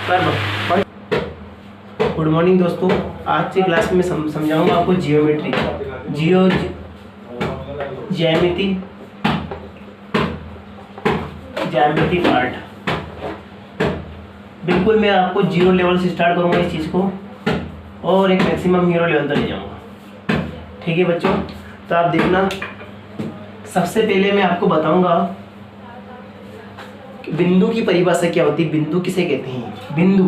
Good morning दोस्तों, आज की क्लास में समझाऊंगा आपको जियोमेट्री, ज्यामिति पार्ट। बिल्कुल मैं आपको 0 लेवल से स्टार्ट करूंगा इस चीज़ को और एक मैक्सिमम हीरो लेवल तक ले जाऊंगा। ठीक है बच्चों, तो आप देखना। सबसे पहले मैं आपको बताऊंगा कि बिंदु की परिभाषा क्या होती है, बिंदु किसे कहते हैं। बिंदु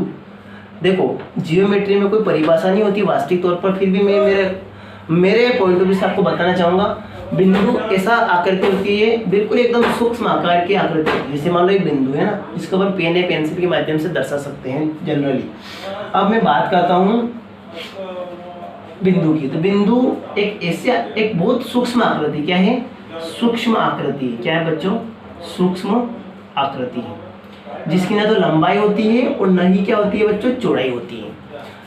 देखो, जियोमेट्री में कोई परिभाषा नहीं होती वास्तविक तौर पर, फिर भी मैं मेरे पॉइंट ऑफ व्यू से आपको बताना चाहूँगा। बिंदु ऐसा आकृति होती है, बिल्कुल एकदम सूक्ष्म आकार की आकृति होती है। जैसे मान लो एक बिंदु है ना, जिसको अपन पेन या पेंसिल के माध्यम से दर्शा सकते हैं जनरली। अब मैं बात करता हूँ बिंदु की, तो बिंदु एक बहुत सूक्ष्म आकृति, क्या है, सूक्ष्म आकृति। क्या है बच्चों, सूक्ष्म आकृति है, जिसकी ना तो लंबाई होती है और न ही क्या होती है बच्चों, चौड़ाई होती है।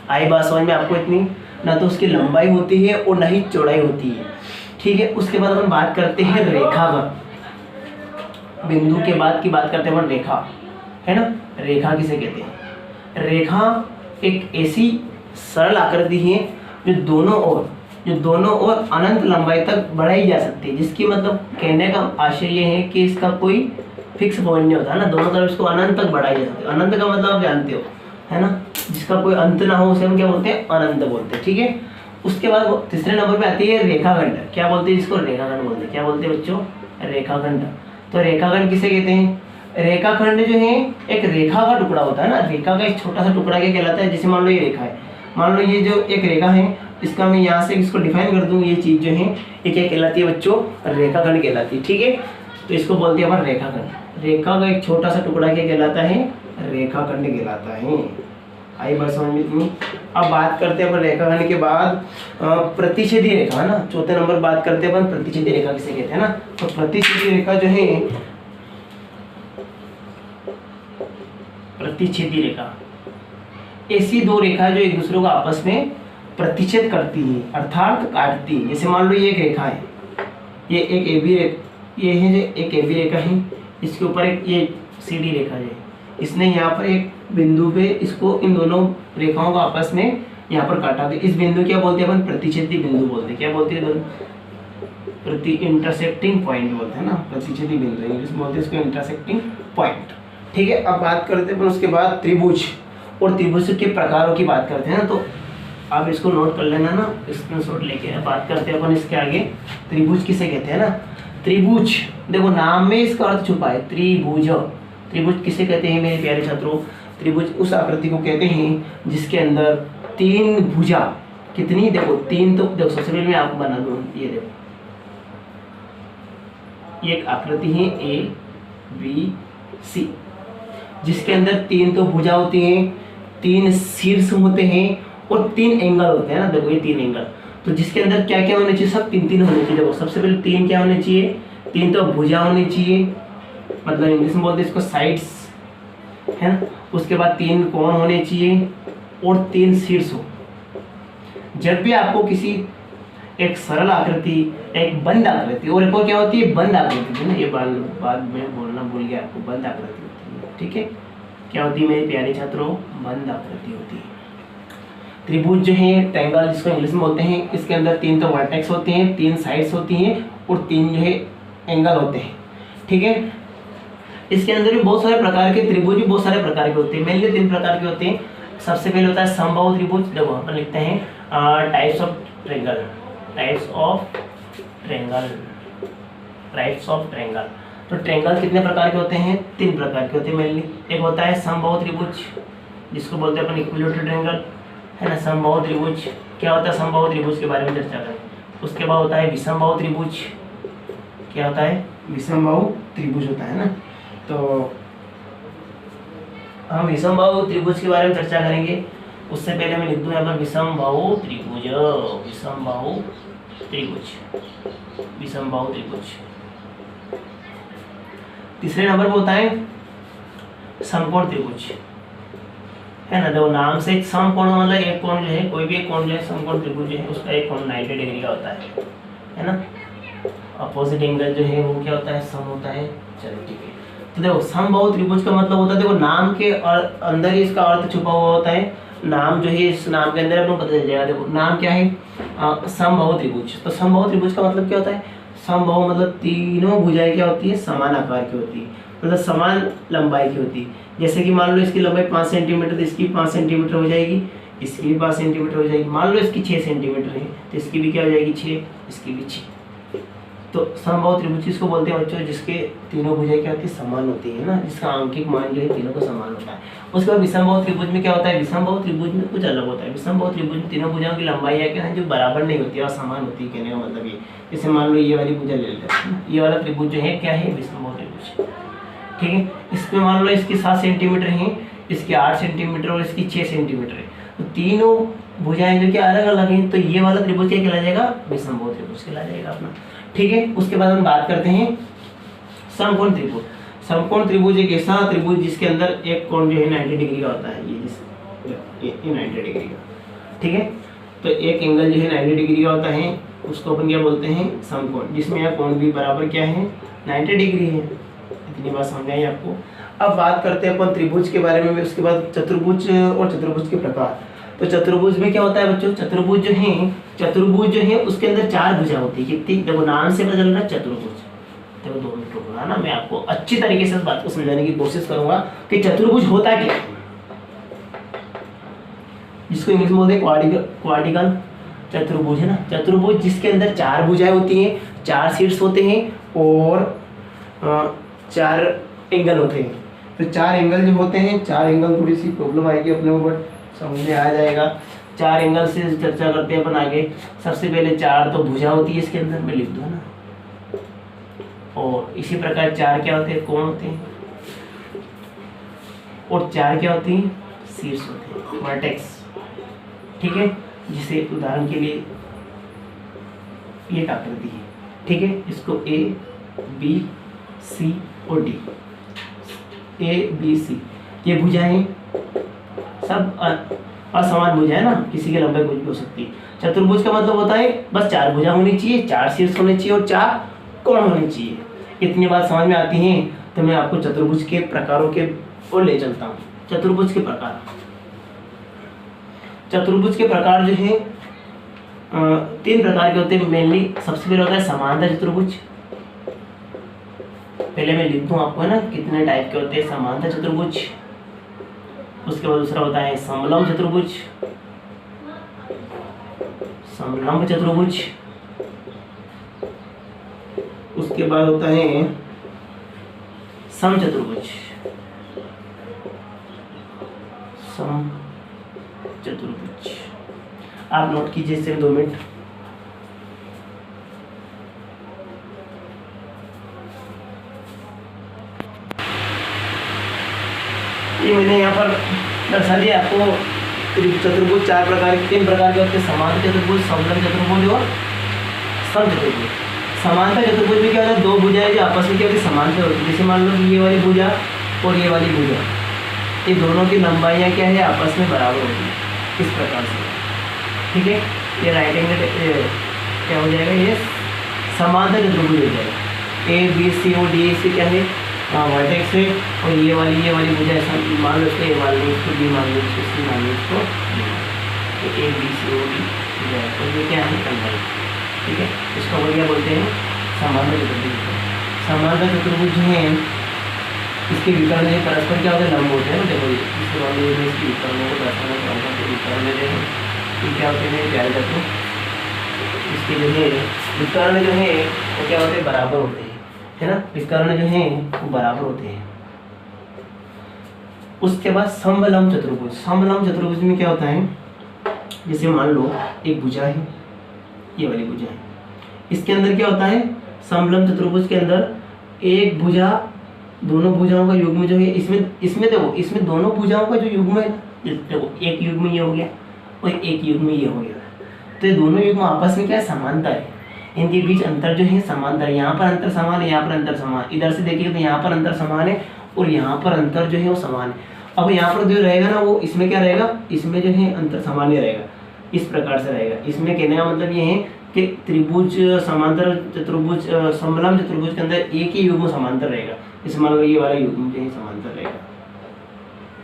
आई बात समझ में आपको इतनी, ना तो उसकी लंबाई होती है और न ही चौड़ाई होती है। ठीक है, उसके बाद अपन बात करते हैं रेखागण। बिंदु के बाद की बात करते हैं अपन रेखा, है ना। रेखा किसे कहते हैं, रेखा एक ऐसी सरल आकृति है जो दोनों ओर अनंत लंबाई तक बढ़ाई जा सकती है। जिसकी मतलब कहने का आशय ये है कि इसका कोई फिक्स पॉइंट नहीं होता है ना, दोनों तरफ इसको अनंत तक बढ़ाई जा सकती है। अनंत का मतलब आप जानते हो, है ना, जिसका कोई अंत ना हो उसे हम क्या बोलते हैं, अनंत बोलते हैं। ठीक है, उसके बाद तीसरे नंबर पे आती है रेखाखंड। क्या बोलते हैं इसको, रेखाखंड बोलते हैं। क्या बोलते हैं बच्चों, रेखाखंड। तो रेखाखंड किसे कहते हैं, रेखाखंड जो है एक रेखा का टुकड़ा होता है ना, रेखा का एक छोटा सा टुकड़ा क्या कहलाता है। जैसे मान लो ये रेखा है, मान लो ये जो एक रेखा है, इसका मैं यहाँ से इसको डिफाइन कर दूँ, ये चीज़ जो है ये क्या कहलाती है बच्चों, रेखाखंड कहलाती है। ठीक है, तो इसको बोलते हैं अपन रेखाखंड। रेखा का एक छोटा सा टुकड़ा क्या कहलाता है, रेखाखंड कहलाता है। आई बात समझ में इतनी। अब बात करते हैं अपन रेखाखंड के बाद प्रतिच्छेदी रेखा, है ना। चौथे नंबर बात करते हैं अपन प्रतिच्छेदी रेखा किसे कहते हैं ना। तो प्रतिच्छेदी रेखा जो है, प्रतिच्छेदी रेखा ऐसी दो रेखा जो एक दूसरे को आपस में प्रतिच्छेद करती है, अर्थात काटती है। जैसे मान लो ये एक रेखा है, ये एक AB ये है जो एक AB रेखा है, इसके ऊपर एक ये CD रेखा है। इसने यहाँ पर एक बिंदु पे इसको, इन दोनों रेखाओं को आपस में यहाँ पर काटा। तो इस बिंदु क्या बोलते हैं अपन, प्रतिच्छेदी बिंदु बोलते हैं। क्या बोलते हैं, इंटरसेक्टिंग पॉइंट बोलते हैं ना, प्रतिच्छेदी बिंदु इंग्लिश में बोलते हैं इसको, इंटरसेक्टिंग पॉइंट। ठीक है, अब बात करते हैं अपन उसके बाद त्रिभुज और त्रिभुज के प्रकारों की बात करते हैं ना। तो आप इसको नोट कर लेना ना, स्क्रीनशॉट लेके। बात करते हैं अपन इसके आगे, त्रिभुज किसे कहते हैं ना। त्रिभुज देखो, नाम में इसका अर्थ छुपा है, त्रिभुज। त्रिभुज किसे कहते हैं मेरे प्यारे छात्रों, त्रिभुज उस आकृति को कहते हैं जिसके अंदर 3 भुजा, कितनी, देखो 3, तो देखो सबसे पहले मैं आपको बना दूँ, ये देखो ये एक आकृति है ABC, जिसके अंदर 3 तो भुजा होती हैं, 3 शीर्ष होते हैं और 3 एंगल होते हैं ना। देखो ये 3 एंगल, तो जिसके अंदर क्या क्या होने चाहिए, सब 3 होने चाहिए। देखो सबसे पहले 3 क्या होने चाहिए, 3 तो भुजा होनी चाहिए, मतलब इंग्लिश में बोलते हैं इसको साइड्स, है ना। उसके बाद 3 कोण होने चाहिए और 3 शीर्ष हो। जब भी आपको किसी एक सरल आकृति, एक बंद आकृति, और एक और क्या होती है, बंद आकृति ना, ये बाद में बोलना भूल गया आपको, बंद आकृति होती है। ठीक है, क्या होती है मेरे प्यारे छात्रों, बंद आकृति होती है। त्रिभुज जो है, ट्रायंगल जिसको इंग्लिश में बोलते हैं, इसके अंदर 3 तो वर्टेक्स होते हैं, 3 साइड्स होती हैं और 3 जो है एंगल होते हैं। ठीक है, इसके अंदर भी बहुत सारे प्रकार के त्रिभुज भी बहुत सारे प्रकार के होते हैं। मेनली 3 प्रकार के होते हैं। सबसे पहले होता है समबाहु त्रिभुज। देखो अपन लिखते हैं types of triangle, types of triangle. तो ट्रायंगल कितने प्रकार के होते हैं, 3 प्रकार के होते हैं मेनली। एक होता है समबाहु त्रिभुज, जिसको बोलते हैं अपन इक्विलैटरल ट्रायंगल, है ना। समबाहु त्रिभुज क्या होता है, समबाहु त्रिभुज के बारे में चर्चा करें। उसके बाद होता है विषमबाहु त्रिभुज। क्या होता है, विषमबाहु त्रिभुज होता है ना। तो हम विषमबाहु त्रिभुज के बारे में चर्चा करेंगे। उससे पहले मैं लिख दूं यहाँ पर विषमबाहु त्रिभुज, विषमबाहु त्रिभुज। तीसरे नंबर पर होता है समकोण त्रिभुज, है ना। देखो नाम से एक समकोण मतलब एक कोण जो है, कोई भी एक कोण जो है, समकोण त्रिभुज जो है उसका एक कोण 90 डिग्री का होता है ना। अपोजिट एंगल जो है वो क्या होता है, सम होता है। चलो ठीक है, तो देखो समबाहु त्रिभुज का मतलब होता है, देखो नाम के और अंदर ही इसका अर्थ छुपा हुआ होता है। नाम जो है इस नाम के अंदर आपको पता चल जाएगा। देखो नाम क्या है, समबाहु त्रिभुज। तो समबाहु त्रिभुज का मतलब क्या होता है, समबाहु मतलब तीनों भुजाएं क्या होती है, समान आकार की होती है, मतलब समान लंबाई की होती है। जैसे कि मान लो इसकी लंबाई 5 सेंटीमीटर, तो इसकी 5 सेंटीमीटर हो जाएगी, इसकी भी 5 सेंटीमीटर हो जाएगी। मान लो इसकी 6 सेंटीमीटर है तो इसकी भी क्या हो जाएगी 6, इसकी भी 6। तो समबाहु त्रिभुज किसको बोलते हैं बच्चों, जिसके तीनों भुजाएं क्या होती है, समान होती है ना, जिसका आंकिक मान जो है तीनों का समान होता है। उसके बाद विषमबाहु त्रिभुज में क्या होता है, विषमबाहु त्रिभुज में कुछ अलग होता है। विषमबाहु त्रिभुज में तीनों भुजाओं की लंबाई क्या है, जो बराबर नहीं होती है और समान होती है। कहने का मतलब ये, जैसे मान लो ये वाली भुजा ले लेते हैं, ये वाला त्रिभुज जो है क्या है, विषमबाहु त्रिभुज। ठीक है, इसमें मान लो इसकी 7 सेंटीमीटर है, इसकी 8 सेंटीमीटर और इसकी 6 सेंटीमीटर है। तो तीनों भुजाएं जो कि अलग अलग हैं, तो ये वाला त्रिभुज क्या कहला जाएगा, विषमबाहु त्रिभुज कहला जाएगा अपना। ठीक है, उसके बाद हम बात करते हैं समकोण त्रिभुज। समकोण त्रिभुज एक ऐसा त्रिभुज जिसके अंदर एक कोण जो है 90 डिग्री का होता है, ये 90 डिग्री का। ठीक है, तो एक एंगल जो है 90 डिग्री का होता है, उसको अपन क्या बोलते हैं, समकोण, जिसमें यह कोण भी बराबर क्या है, 90 डिग्री है। इतनी बात समझ आई आपको। अब बात करते हैं अपन त्रिभुज के बारे में, उसके बाद चतुर्भुज और चतुर्भुज के प्रकार। तो चतुर्भुज में क्या होता है बच्चों, चतुर्भुज जो है उसके अंदर 4 भुजा होती है। कितनी, देखो नाम से पता चल रहा है चतुर्भुज। देखो 2 मिनट रुकना ना, मैं आपको अच्छी तरीके से इस बात को समझाने की कोशिश करूंगा कि चतुर्भुज होता क्या है, जिसको इंग्लिश में बोलते हैं क्वाड्रिकल चतुर्भुज, है ना। चतुर्भुज जिसके अंदर 4 भुजाएं होती हैं, 4 शीर्ष होते हैं और 4 एंगल होते हैं। तो 4 एंगल जो होते हैं, 4 एंगल थोड़ी सी प्रॉब्लम आएगी अपने को, बट समझ में आ जाएगा। 4 एंगल से चर्चा करते हैं अपन आगे। सबसे पहले 4 तो भुजा होती है इसके अंदर, में लिख दो ना, और इसी प्रकार 4 क्या होते हैं, कोण होते हैं, और 4 क्या होती हैं, शीर्ष होते हैं, वर्टेक्स। ठीक है, जिसे उदाहरण के लिए ये आकृति है। ठीक है, इसको A, B, C और D, A, B, C ये भुजाएं सब असमान भुजा है ना, किसी की लंबाई कुछ भी हो सकती है। चतुर्भुज का मतलब होता है बस 4 भुजा होनी चाहिए, 4 शीर्ष होने चाहिए और 4 कोण होने चाहिए। इतनी बात समझ में आती है तो मैं आपको चतुर्भुज के प्रकारों के ओर ले चलता हूँ। चतुर्भुज के प्रकार, चतुर्भुज के प्रकार जो है 3 प्रकार के होते हैं मेनली। सबसे पहले होता है समांतर चतुर्भुज। पहले मैं लिख दूं आपको, है ना, कितने टाइप के होते हैं समांतर चतुर्भुज। उसके बाद दूसरा होता है समलंब चतुर्भुज, समलंब चतुर्भुज। उसके बाद होता है समचतुर्भुज, समचतुर्भुज। आप नोट कीजिए सिर्फ 2 मिनट। ये मैंने यहाँ पर दर्शा दिया आपको। चतुर्भुज 4 प्रकार के, 3 प्रकार के होते हैं, समांतर चतुर्भुज, समलंब चतुर्भुज और समचतुर्भुज। समांतर चतुर्भुज में क्या होता है, 2 भुजाएं जो आपस में क्या होती है, समांतर होती है। जैसे मान लो ये वाली भुजा और ये वाली भुजा, ये दोनों की लंबाइयाँ क्या है, आपस में बराबर होती है, इस प्रकार से। ठीक है, ये राइट एंगल क्या हो जाएगा, ये समांतर चतुर्भुज हो जाएगा। A, B, C और D से क्या है, वर्टेक्स है, और ये वाली भुजा ऐसा मान लो, इसको A मान लो, इसको B मान लो, इसको C मान लो, इसको तो A, B, C और D भुजा, तो ये क्या है, लंबाई। ठीक है, इसको अपन क्या बोलते हैं, समांतर चतुर्भुज। समांतर चतुर्भुज जो है इसके विकर्ण में परस्पर क्या होते हैं, लंब होते हैं। देखो इसके बाद में इसकी विकर्णों को परस्पर विकर्ण जो है ये क्या होते हैं, प्यारे तत्व। इसके जो है विकर्ण जो है वो क्या होते हैं, बराबर होते हैं, है ना। विकर्ण जो है वो बराबर होते हैं। उसके बाद समलंब चतुर्भुज। समलंब चतुर्भुज में क्या होता है, जैसे मान लो एक भुजा है, ये वाली भुजा है, इसके अंदर क्या होता है, समलंब चतुर्भुज के अंदर एक भुजा, दोनों भुजाओं का युग्म जो है, इसमें देखो, इसमें दोनों भुजाओं का जो युग्म है, देखो एक युग्म ये हो गया और एक युग्म ये हो गया, तो ये दोनों युग्म आपस में क्या है, समांतर है। इनके बीच अंतर जो है समांतर है। यहाँ पर अंतर समान है, यहाँ पर अंतर समान, इधर से देखिए तो यहाँ पर अंतर समान है और यहाँ पर अंतर जो है वो समान है। अब यहाँ पर जो रहेगा ना, वो इसमें क्या रहेगा, इसमें जो है अंतर सामान्य रहेगा, इस प्रकार से रहेगा। इसमें कहने का मतलब ये है कि त्रिभुज समांतर चतुर्भुज, समलंब चतुर्भुज के अंदर एक ही युग्म समांतर रहेगा, जैसे मान लो ये वाला युग्म जो है समांतर रहेगा,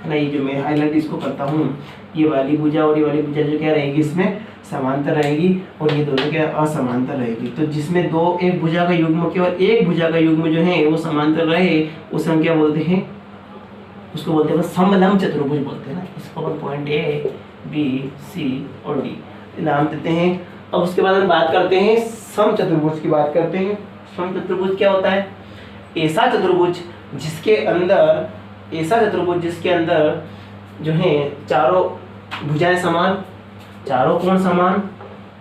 है ना। ये जो मैं हाईलाइट इसको करता हूँ, ये वाली भुजा और ये वाली भुजा जो क्या रहेगी इसमें समांतर रहेगी, और ये दोनों क्या असमांतर रहेगी। तो जिसमें एक भुजा का युग्म केवल एक भुजा का युग्म जो है वो समांतर रहे, उसे हम क्या बोलते हैं, उसको बोलते हैं समलंब चतुर्भुज बोलते हैं ना। इसको अपन पॉइंट ए बी सी और डी नाम देते हैं। अब उसके बाद हम बात करते हैं समचतुर्भुज की बात करते हैं। समचतुर्भुज क्या होता है? ऐसा चतुर्भुज जिसके अंदर जो है चारों भुजाएं समान, चारों कोण समान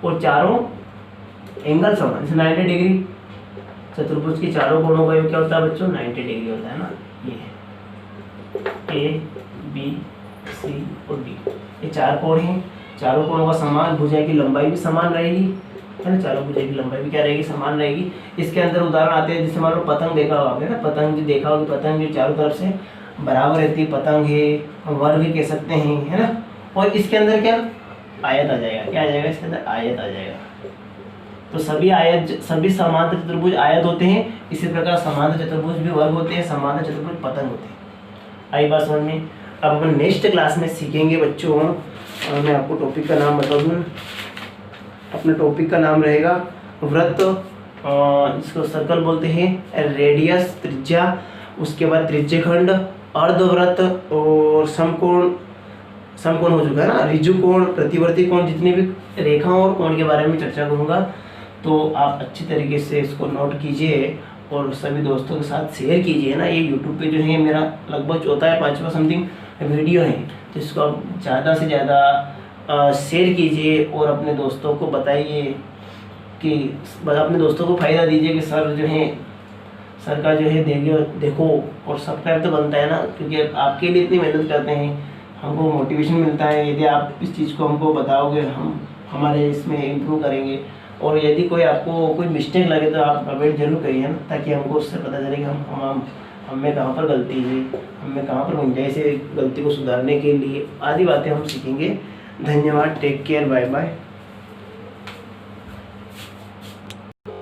और चारों एंगल समान, जैसे 90 डिग्री। चतुर्भुज के चारों कोणों का क्या होता है बच्चों? 90 डिग्री होता है ना। ये ए बी सी और डी, ये चार कोण हैं। चारों कोणों का समान, भुजा की लंबाई भी समान रहेगी, है ना। चारों भुजा की लंबाई भी क्या रहेगी? समान रहेगी। इसके अंदर उदाहरण आते हैं, जैसे मान लो पतंग देखा होगा आपने ना, पतंग जो देखा होगा, पतंग जो चारों तरफ से बराबर रहती है, पतंग है, वर्ग कह सकते हैं, है ना। और इसके अंदर क्या आयत आ जाएगा, क्या आ जाएगा इसके अंदर? आयत आ जाएगा। तो सभी समांतर चतुर्भुज आयत होते हैं। इसी प्रकार समांतर चतुर्भुज भी वर्ग होते हैं, समांतर चतुर्भुज पतंग होते हैं। आई बात समझ में? अब अपन नेक्स्ट क्लास में सीखेंगे बच्चों, मैं आपको टॉपिक का नाम बता दूँ। अपने टॉपिक का नाम रहेगा वृत्त, इसको सर्कल बोलते हैं, रेडियस त्रिज्या, उसके बाद त्रिज्यखंड, अर्धवृत्त और समकोण हो चुका है ना, ऋजु कोण, प्रतिवर्ती कोण, जितने भी रेखाओं और कोण के बारे में चर्चा करूँगा। तो आप अच्छी तरीके से इसको नोट कीजिए और सभी दोस्तों के साथ शेयर कीजिए ना। ये यूट्यूब पे जो है मेरा लगभग चौथा या पांचवा समथिंग वीडियो है, तो इसको आप ज़्यादा से ज़्यादा शेयर कीजिए और अपने दोस्तों को बताइए कि अपने दोस्तों को फ़ायदा दीजिए कि सर जो है, सर का जो है देखो। और सब्सक्राइब तो बनता है ना, क्योंकि आपके लिए इतनी मेहनत करते हैं, हमको मोटिवेशन मिलता है। यदि आप इस चीज़ को हमको बताओगे, हम हमारे इसमें इम्प्रूव करेंगे। और यदि कोई आपको कोई मिस्टेक लगे तो आप कमेंट जरूर करिए ना, ताकि हमको उससे पता चले कि हमें कहाँ पर गलती है, हमें कहाँ पर गुंजाइश है गलती को सुधारने के लिए, आदि बातें हम सीखेंगे। धन्यवाद, टेक केयर, बाय बाय।